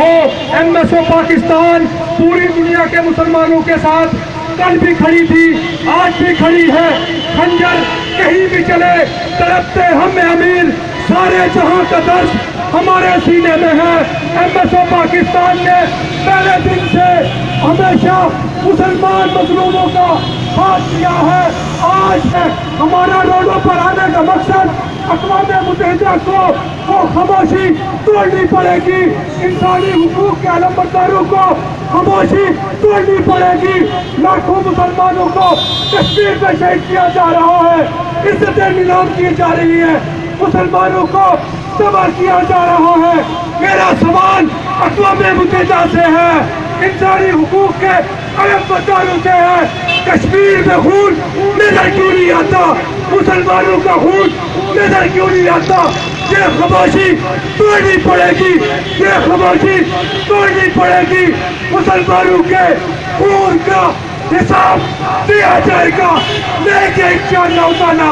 M S O Pakistan پوری دنیا کے مسلمانوں کے ساتھ کل بھی کھڑی تھی، آج بھی کھڑی ہے۔ خنجر کہیں بھی چلے تڑپتے ہم امیر، سارے جہاں کا درد ہمارے سینے میں ہے۔ ایم ایس او پاکستان نے پہلے دن سے ہمیشہ مسلمان مظلوموں کا ساتھ دیا ہے۔ آج ہمارا روڈوں پر آنے کا مقصد اقوام متحدہ کو وہ خاموشی توڑنی پڑے گی، انسانی حقوق کے علمبرداروں کو خاموشی توڑنی پڑے گی۔ لاکھوں مسلمانوں کو کشمیر میں شہید کیا جا رہا ہے، عزتیں نیلام کی جا رہی ہے، مسلمانوں کو تباہ کیا جا رہا ہے۔ میرا سوال اقوام متحدہ سے ہے، انسانی حقوق کے علمبرداروں سے ہے، کشمیر میں خون نظر کیوں نہیں آتا؟ مسلمانوں کا خون نظر کیوں نہیں آتا؟ یہ خاموشی توڑنی پڑے گی، یہ خاموشی توڑنی پڑے گی۔ مسلمانوں کے خون کا حساب دیا جائے گا، لے کے انشاءاللہ تعالی۔